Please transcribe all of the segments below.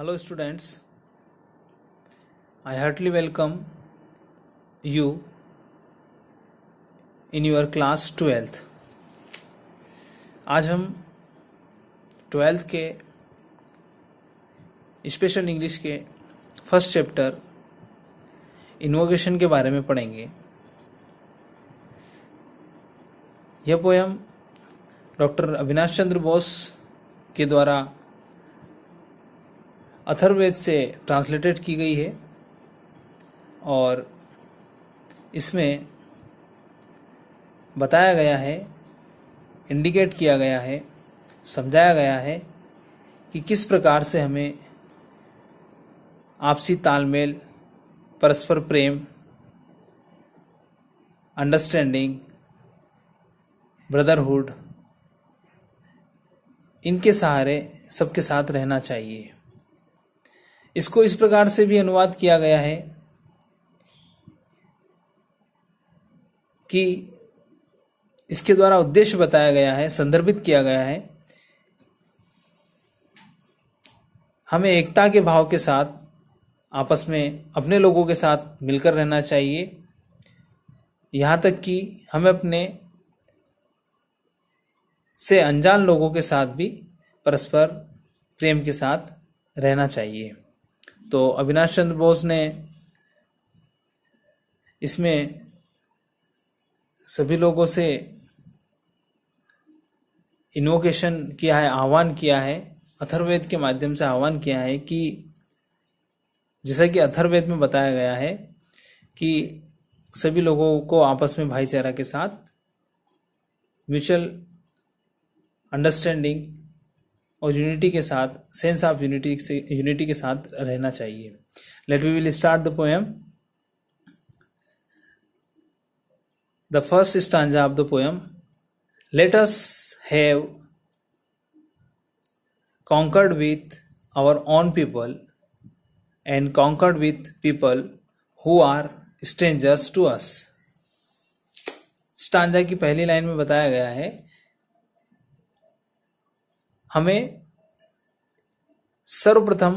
Hello students, I heartily welcome you in your class 12th। आज हम 12th के special English के first chapter invocation के बारे में पढ़ेंगे। यह पोयम डॉक्टर अविनाश चंद्र बोस के द्वारा अथर्ववेद से ट्रांसलेटेड की गई है और इसमें बताया गया है, इंडिकेट किया गया है, समझाया गया है कि किस प्रकार से हमें आपसी तालमेल, परस्पर प्रेम, अंडरस्टैंडिंग, ब्रदरहुड, इनके सहारे सबके साथ रहना चाहिए। इसको इस प्रकार से भी अनुवाद किया गया है कि इसके द्वारा उद्देश्य बताया गया है, संदर्भित किया गया है, हमें एकता के भाव के साथ आपस में अपने लोगों के साथ मिलकर रहना चाहिए। यहाँ तक कि हमें अपने से अनजान लोगों के साथ भी परस्पर प्रेम के साथ रहना चाहिए। तो अविनाश चंद्र बोस ने इसमें सभी लोगों से इन्वोकेशन किया है, आह्वान किया है, अथर्ववेद के माध्यम से आह्वान किया है कि जैसा कि अथर्ववेद में बताया गया है कि सभी लोगों को आपस में भाईचारा के साथ, म्यूचुअल अंडरस्टैंडिंग और यूनिटी के साथ, सेंस ऑफ यूनिटी के साथ रहना चाहिए। Let we will start the poem. The first stanza of the poem. Let us have conquered with our own people and conquered with people who are strangers to us। Stanza की पहली line में बताया गया है हमें सर्वप्रथम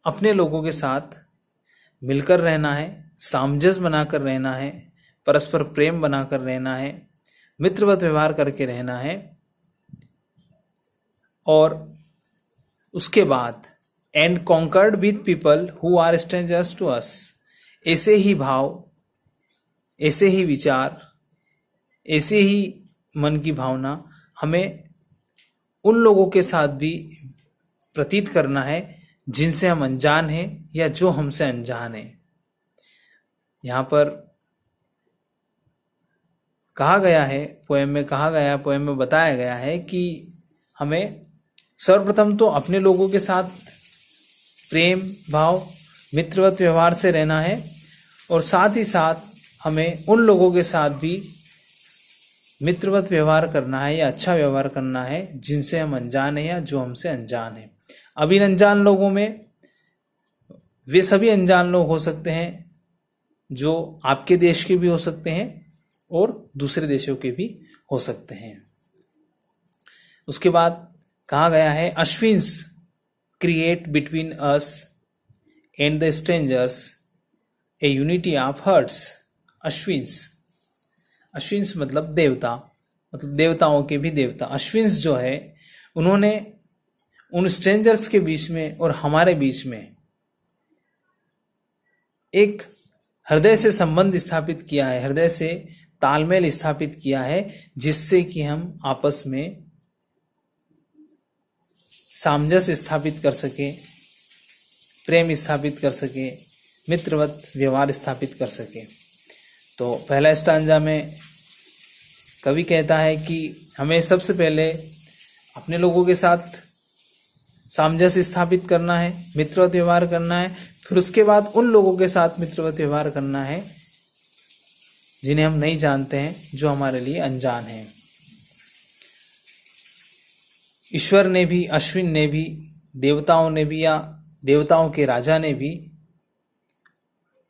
अपने लोगों के साथ मिलकर रहना है, सामंजस्य बनाकर रहना है, परस्पर प्रेम बनाकर रहना है, मित्रवत व्यवहार करके रहना है और उसके बाद and conquered with people who are strangers to us. ऐसे ही भाव, ऐसे ही विचार, ऐसे ही मन की भावना हमें उन लोगों के साथ भी प्रतीत करना है जिनसे हम अनजान हैं या जो हमसे अनजान है। यहाँ पर कहा गया है, पोएम में बताया गया है कि हमें सर्वप्रथम तो अपने लोगों के साथ प्रेम भाव, मित्रवत व्यवहार से रहना है और साथ ही साथ हमें उन लोगों के साथ भी मित्रवत व्यवहार करना है या अच्छा व्यवहार करना है जिनसे हम अनजान हैं या जो हमसे अनजान हैं। अब इन अनजान लोगों में वे सभी अनजान लोग हो सकते हैं जो आपके देश के भी हो सकते हैं और दूसरे देशों के भी हो सकते हैं। उसके बाद कहा गया है Ashwin's create between us and the strangers A unity of hearts. Ashwin's मतलब देवता, मतलब देवताओं के भी देवता। अश्विन्स जो है उन्होंने उन स्ट्रेंजर्स के बीच में और हमारे बीच में एक हृदय से संबंध स्थापित किया है, हृदय से तालमेल स्थापित किया है जिससे कि हम आपस में सामंजस्य स्थापित कर सके, प्रेम स्थापित कर सके, मित्रवत व्यवहार स्थापित कर सके। तो पहला स्टांजा में कवि कहता है कि हमें सबसे पहले अपने लोगों के साथ सामंजस्य स्थापित करना है, मित्रवत व्यवहार करना है, फिर उसके बाद उन लोगों के साथ मित्रवत व्यवहार करना है जिन्हें हम नहीं जानते हैं, जो हमारे लिए अनजान हैं। ईश्वर ने भी, अश्विन ने भी, देवताओं ने भी या देवताओं के राजा ने भी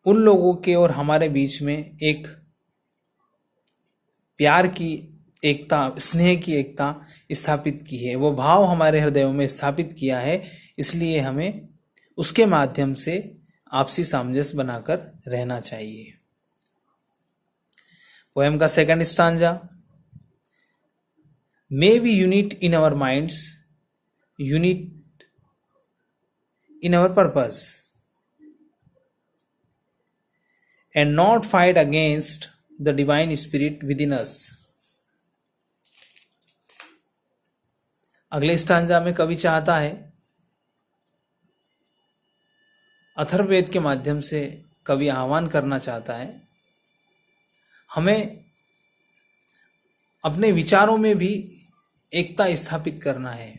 उन लोगों के और हमारे बीच में एक प्यार की एकता, स्नेह की एकता स्थापित की है, वो भाव हमारे हृदयों में स्थापित किया है। इसलिए हमें उसके माध्यम से आपसी सामंजस्य बनाकर रहना चाहिए। पोएम का second stanza, may we unite in our minds, unite in our purpose, and not fight against the divine spirit within us। अगले स्टांजा में कवि चाहता है, अथर्ववेद के माध्यम से कवि आह्वान करना चाहता है, हमें अपने विचारों में भी एकता स्थापित करना है।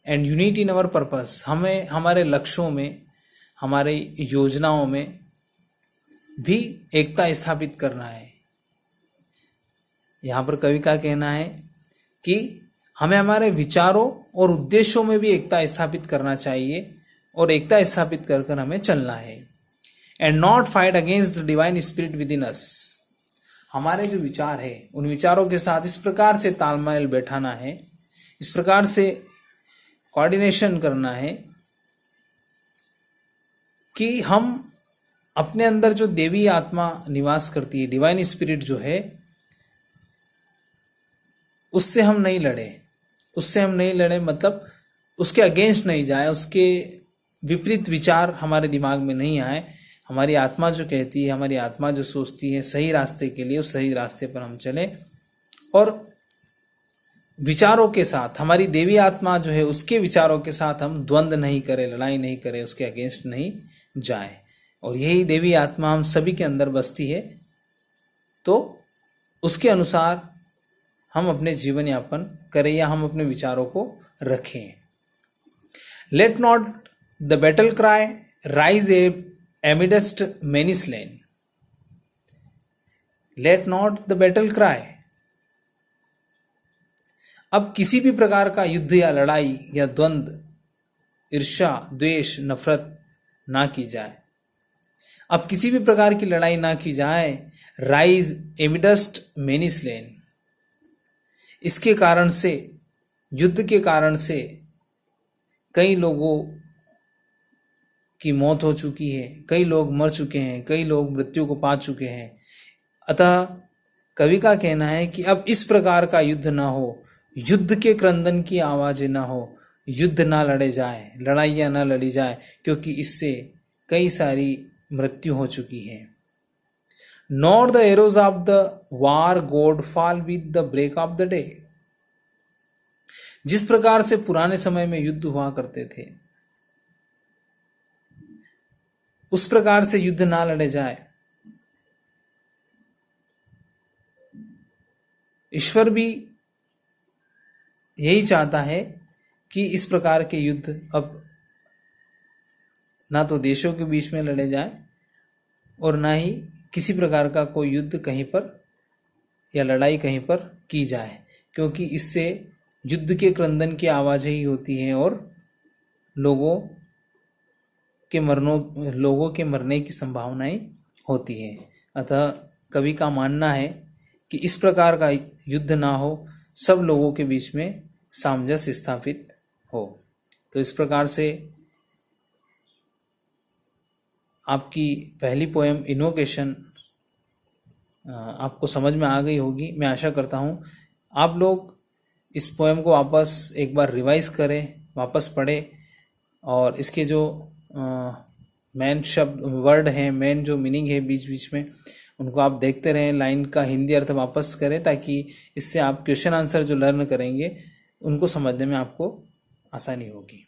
And unit in our purpose, हमें हमारे लक्ष्यों में, हमारे योजनाओं में भी एकता स्थापित करना है। यहां पर कवि का कहना है कि हमें हमारे विचारों और उद्देश्यों में भी एकता स्थापित करना चाहिए और एकता स्थापित कर कर हमें चलना है। And not fight against the divine spirit within us, हमारे जो विचार है उन विचारों के साथ इस प्रकार से तालमेल बैठाना है, इस प्रकार से कोऑर्डिनेशन करना है कि हम अपने अंदर जो देवी आत्मा निवास करती है, डिवाइन स्पिरिट जो है, उससे हम नहीं लड़े, मतलब उसके अगेंस्ट नहीं जाए, उसके विपरीत विचार हमारे दिमाग में नहीं आए। हमारी आत्मा जो कहती है, हमारी आत्मा जो सोचती है सही रास्ते के लिए, उस सही रास्ते पर हम चले और विचारों के साथ, हमारी देवी आत्मा जो है उसके विचारों के साथ हम द्वंद्व नहीं करें, लड़ाई नहीं करें, उसके अगेंस्ट नहीं जाए। और यही देवी आत्मा हम सभी के अंदर बसती है, तो उसके अनुसार हम अपने जीवन यापन करें या हम अपने विचारों को रखें। Let not the battle cry rise amidst many slain, let not the battle cry, अब किसी भी प्रकार का युद्ध या लड़ाई या द्वंद्व, ईर्ष्या, द्वेष, नफरत ना की जाए, अब किसी भी प्रकार की लड़ाई ना की जाए। राइज एमिडस्ट मेनी स्लेन, इसके कारण से, युद्ध के कारण से कई लोगों की मौत हो चुकी है, कई लोग मर चुके हैं, कई लोग मृत्यु को पा चुके हैं। अतः कवि का कहना है कि अब इस प्रकार का युद्ध ना हो, युद्ध के क्रंदन की आवाजें ना हो, युद्ध ना लड़े जाए, लड़ाइयाँ ना लड़ी जाए, क्योंकि इससे कई सारी मृत्यु हो चुकी है। Nor the arrows of the war god fall with the break of the day, जिस प्रकार से पुराने समय में युद्ध हुआ करते थे उस प्रकार से युद्ध ना लड़े जाए। ईश्वर भी यही चाहता है कि इस प्रकार के युद्ध अब ना तो देशों के बीच में लड़े जाए और ना ही किसी प्रकार का कोई युद्ध कहीं पर या लड़ाई कहीं पर की जाए, क्योंकि इससे युद्ध के क्रंदन की आवाज़ें ही होती हैं और लोगों के मरने की संभावनाएं होती हैं। अतः कवि का मानना है कि इस प्रकार का युद्ध ना हो, सब लोगों के बीच में सामंजस्य स्थापित हो। तो इस प्रकार से आपकी पहली पोएम इन्वोकेशन आपको समझ में आ गई होगी। मैं आशा करता हूँ आप लोग इस पोएम को वापस एक बार रिवाइज करें, वापस पढ़ें और इसके जो मेन शब्द वर्ड हैं, मेन जो मीनिंग है बीच बीच में, उनको आप देखते रहें, लाइन का हिंदी अर्थ वापस करें, ताकि इससे आप क्वेश्चन आंसर जो लर्न करेंगे उनको समझने में आपको आसानी होगी।